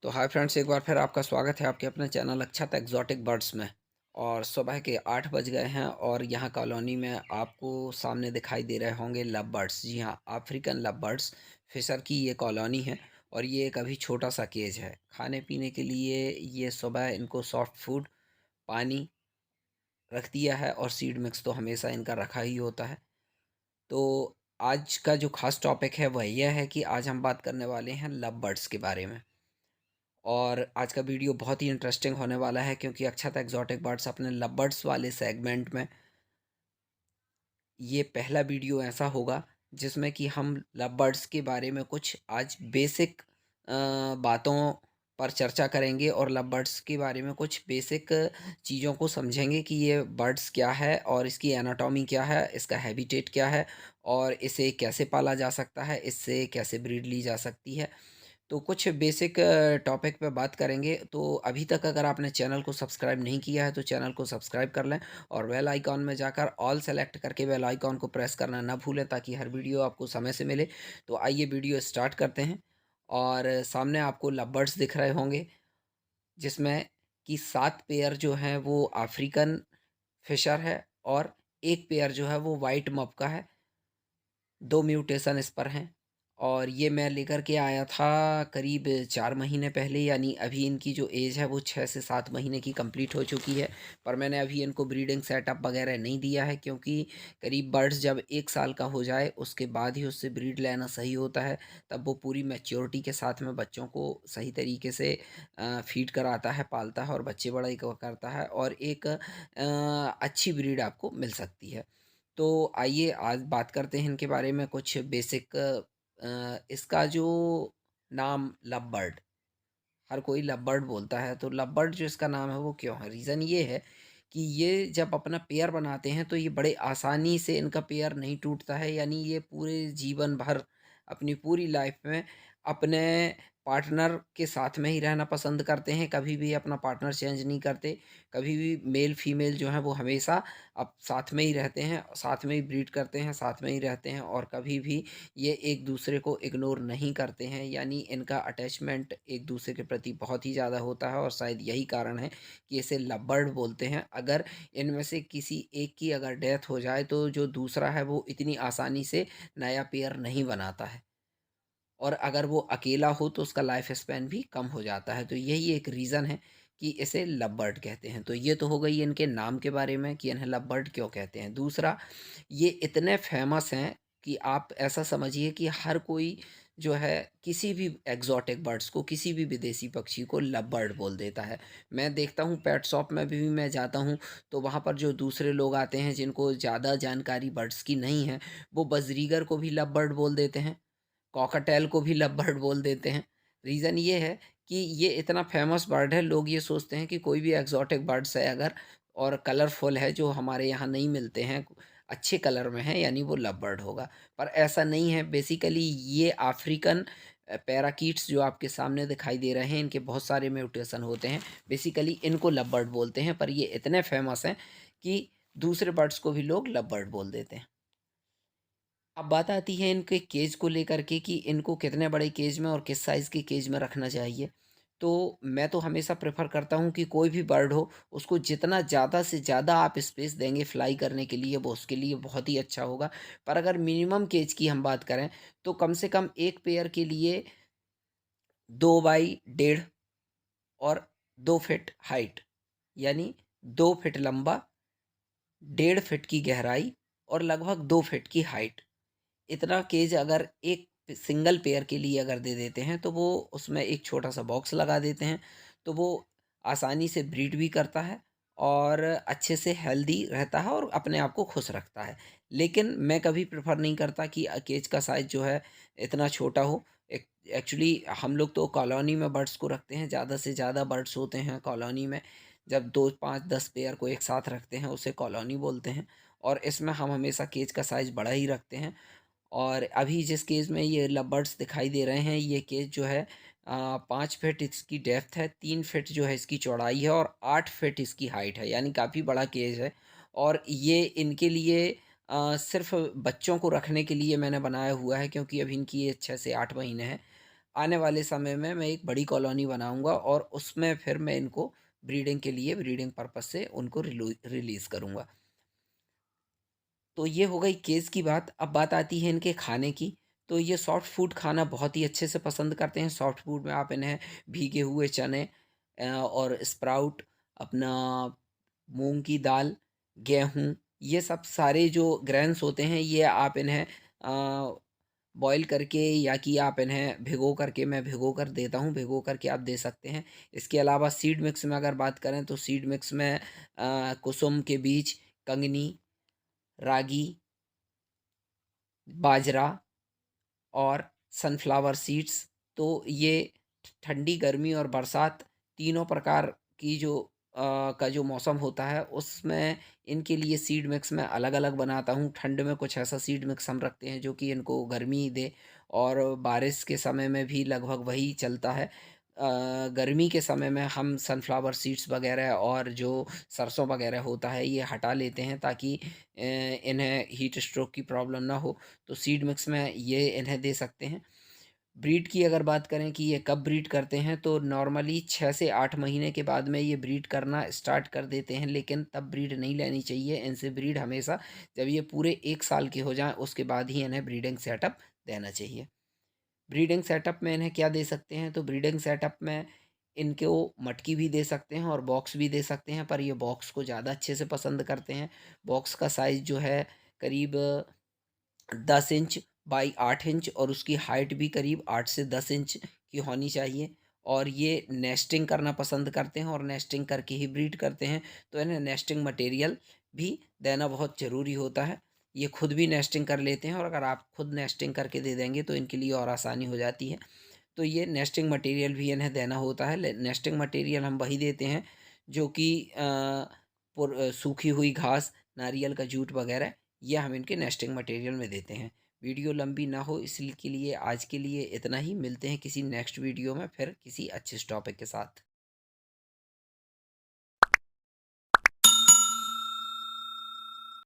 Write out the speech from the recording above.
तो hi friends, एक बार फिर आपका स्वागत है आपके अपने चैनल अक्षत एक्जॉटिक बर्ड्स में। और सुबह के 8 बज गए हैं और यहाँ कॉलोनी में आपको सामने दिखाई दे रहे होंगे लव बर्ड्स। जी हाँ, अफ्रीकन लव बर्ड्स फिशर की ये कॉलोनी है। और ये एक अभी छोटा सा केज है। खाने पीने के लिए ये सुबह इनको सॉफ्ट फूड, पानी रख दिया है और सीड मिक्स तो हमेशा इनका रखा ही होता है। तो आज का जो खास टॉपिक है वह यह है कि आज हम बात करने वाले हैं लव बर्ड्स के बारे में। और आज का वीडियो बहुत ही इंटरेस्टिंग होने वाला है क्योंकि अक्षत एक्जॉटिक बर्ड्स अपने लव बर्ड्स वाले सेगमेंट में ये पहला वीडियो ऐसा होगा जिसमें कि हम लव बर्ड्स के बारे में कुछ आज बेसिक बातों पर चर्चा करेंगे और लव बर्ड्स के बारे में कुछ बेसिक चीज़ों को समझेंगे कि ये बर्ड्स क्या है और इसकी एनाटॉमी क्या है, इसका हैबिटेट क्या है और इसे कैसे पाला जा सकता है, इससे कैसे ब्रीड ली जा सकती है। तो कुछ बेसिक टॉपिक पे बात करेंगे। तो अभी तक अगर आपने चैनल को सब्सक्राइब नहीं किया है तो चैनल को सब्सक्राइब कर लें और बेल आइकॉन में जाकर ऑल सेलेक्ट करके बेल आइकॉन को प्रेस करना ना भूलें ताकि हर वीडियो आपको समय से मिले। तो आइए वीडियो स्टार्ट करते हैं। और सामने आपको लव दिख रहे होंगे जिसमें कि 7 पेयर जो हैं वो अफ्रीकन फिशर है और 1 पेयर जो है वो वाइट मप का है। 2 म्यूटेशन इस पर हैं और ये मैं लेकर के आया था करीब 4 महीने पहले, यानी अभी इनकी जो एज है वो 6 से 7 महीने की कंप्लीट हो चुकी है। पर मैंने अभी इनको ब्रीडिंग सेटअप वगैरह नहीं दिया है क्योंकि करीब बर्ड्स जब 1 साल का हो जाए उसके बाद ही उससे ब्रीड लेना सही होता है। तब वो पूरी मैच्योरिटी के साथ में बच्चों को सही तरीके से फीड कराता है, पालता है और बच्चे बड़ा ही करता है और एक अच्छी ब्रीड आपको मिल सकती है। तो आइए आज बात करते हैं इनके बारे में कुछ बेसिक। इसका जो नाम लव बर्ड, हर कोई लव बर्ड बोलता है, तो लव बर्ड जो इसका नाम है वो क्यों है? रीज़न ये है कि ये जब अपना पेयर बनाते हैं तो ये बड़े आसानी से इनका पेयर नहीं टूटता है, यानी ये पूरे जीवन भर अपनी पूरी लाइफ में अपने पार्टनर के साथ में ही रहना पसंद करते हैं, कभी भी अपना पार्टनर चेंज नहीं करते। कभी भी मेल फीमेल जो है वो हमेशा अब साथ में ही रहते हैं, साथ में ही ब्रीड करते हैं, साथ में ही रहते हैं और कभी भी ये एक दूसरे को इग्नोर नहीं करते हैं, यानी इनका अटैचमेंट एक दूसरे के प्रति बहुत ही ज़्यादा होता है और शायद यही कारण है कि इसे लव बर्ड बोलते हैं। अगर इनमें से किसी एक की अगर डेथ हो जाए तो जो दूसरा है वो इतनी आसानी से नया पेयर नहीं बनाता है और अगर वो अकेला हो तो उसका लाइफ स्पैन भी कम हो जाता है। तो यही एक रीज़न है कि इसे लव बर्ड कहते हैं। तो ये तो हो गई इनके नाम के बारे में कि इन्हें लव बर्ड क्यों कहते हैं। दूसरा, ये इतने फेमस हैं कि आप ऐसा समझिए कि हर कोई जो है किसी भी एक्सोटिक बर्ड्स को, किसी भी विदेशी पक्षी को लव बर्ड बोल देता है। मैं देखता हूँ पेट शॉप में भी मैं जाता हूँ तो वहाँ पर जो दूसरे लोग आते हैं जिनको ज़्यादा जानकारी बर्ड्स की नहीं है, वो बजरीगर को भी लव बर्ड बोल देते हैं, कॉकटेल को भी लव बर्ड बोल देते हैं। रीज़न ये है कि ये इतना फ़ेमस बर्ड है, लोग ये सोचते हैं कि कोई भी एक्सोटिक बर्ड्स है अगर और कलरफुल है जो हमारे यहाँ नहीं मिलते हैं, अच्छे कलर में है, यानी वो लव बर्ड होगा। पर ऐसा नहीं है। बेसिकली ये अफ्रीकन पैराकीट्स जो आपके सामने दिखाई दे रहे हैं, इनके बहुत सारे म्यूटेशन होते हैं। बेसिकली इनको लव बर्ड बोलते हैं पर ये इतने फ़ेमस हैं कि दूसरे बर्ड्स को भी लोग लव बर्ड बोल देते हैं। अब बात आती है इनके केज को लेकर के कि इनको कितने बड़े केज में और किस साइज़ के केज में रखना चाहिए। तो मैं तो हमेशा प्रेफ़र करता हूँ कि कोई भी बर्ड हो, उसको जितना ज़्यादा से ज़्यादा आप स्पेस देंगे फ्लाई करने के लिए, वो उसके लिए बहुत ही अच्छा होगा। पर अगर मिनिमम केज की हम बात करें, तो कम से कम 1 पेयर के लिए 2 बाई डेढ़ और 2 फीट हाइट, यानी 2 फीट लंबा, 1.5 फीट की गहराई और लगभग 2 फीट की हाइट। इतना केज अगर एक सिंगल पेयर के लिए अगर दे देते हैं तो वो उसमें एक छोटा-सा बॉक्स लगा देते हैं, तो वो आसानी से ब्रीड भी करता है और अच्छे से हेल्दी रहता है और अपने आप को खुश रखता है। लेकिन मैं कभी प्रेफ़र नहीं करता कि केज का साइज़ जो है इतना छोटा हो। एक्चुअली हम लोग तो कॉलोनी में बर्ड्स को रखते हैं, ज़्यादा से ज़्यादा बर्ड्स होते हैं कॉलोनी में। जब 2, 5, 10 पेयर को एक साथ रखते हैं उसे कॉलोनी बोलते हैं और इसमें हम हमेशा केज का साइज़ बड़ा ही रखते हैं। और अभी जिस केज में ये लव दिखाई दे रहे हैं, ये केज जो है 5 फीट इसकी डेप्थ है, 3 फीट जो है इसकी चौड़ाई है और 8 फीट इसकी हाइट है, यानी काफ़ी बड़ा केज है। और ये इनके लिए सिर्फ़ बच्चों को रखने के लिए मैंने बनाया हुआ है क्योंकि अभी इनकी एज 6 से 8 महीने है। आने वाले समय में मैं एक बड़ी कॉलोनी बनाऊँगा और उसमें फिर मैं इनको ब्रीडिंग के लिए ब्रीडिंग पर्पज़ से उनको रिलीज़ करूँगा। तो ये हो गई केस की बात। अब बात आती है इनके खाने की। तो ये सॉफ्ट फूड खाना बहुत ही अच्छे से पसंद करते हैं। सॉफ्ट फूड में आप इन्हें भीगे हुए चने और स्प्राउट, अपना मूँग की दाल, गेहूँ, ये सब सारे जो ग्रेन्स होते हैं, ये आप इन्हें बॉयल करके या कि आप इन्हें भिगो करके, मैं भिगो कर देता हूँ, भिगो करके आप दे सकते हैं। इसके अलावा सीड मिक्स में अगर बात करें तो सीड मिक्स में कुसुम के बीज, कंगनी, रागी, बाजरा और सनफ्लावर सीड्स। तो ये ठंडी, गर्मी और बरसात तीनों प्रकार की जो का जो मौसम होता है उसमें इनके लिए सीड मिक्स मैं अलग-अलग बनाता हूँ। ठंड में कुछ ऐसा सीड मिक्स हम रखते हैं जो कि इनको गर्मी दे और बारिश के समय में भी लगभग वही चलता है। गर्मी के समय में हम सनफ्लावर सीड्स वगैरह और जो सरसों वगैरह होता है ये हटा लेते हैं ताकि इन्हें हीट स्ट्रोक की प्रॉब्लम ना हो। तो सीड मिक्स में ये इन्हें दे सकते हैं। ब्रीड की अगर बात करें कि ये कब ब्रीड करते हैं तो नॉर्मली 6 से 8 महीने के बाद में ये ब्रीड करना स्टार्ट कर देते हैं, लेकिन तब ब्रीड नहीं लेनी चाहिए। इनसे ब्रीड हमेशा जब ये पूरे 1 साल के हो जाएँ उसके बाद ही इन्हें ब्रीडिंग सेटअप देना चाहिए। ब्रीडिंग सेटअप में इन्हें क्या दे सकते हैं, तो ब्रीडिंग सेटअप में इनको मटकी भी दे सकते हैं और बॉक्स भी दे सकते हैं, पर ये बॉक्स को ज़्यादा अच्छे से पसंद करते हैं। बॉक्स का साइज़ जो है करीब 10 इंच बाई 8 इंच और उसकी हाइट भी करीब 8 से 10 इंच की होनी चाहिए। और ये नेस्टिंग करना पसंद करते हैं और नेस्टिंग करके ही ब्रीड करते हैं, तो इन्हें नेस्टिंग मटेरियल भी देना बहुत ज़रूरी होता है। ये खुद भी नेस्टिंग कर लेते हैं और अगर आप खुद नेस्टिंग करके दे देंगे तो इनके लिए और आसानी हो जाती है। तो ये नेस्टिंग मटेरियल भी इन्हें देना होता है। नेस्टिंग मटेरियल हम वही देते हैं जो कि सूखी हुई घास, नारियल का जूट वगैरह, ये हम इनके नेस्टिंग मटेरियल में देते हैं। वीडियो लंबी ना हो इसलिए के लिए आज के लिए इतना ही। मिलते हैं किसी नेक्स्ट वीडियो में फिर किसी अच्छे टॉपिक के साथ।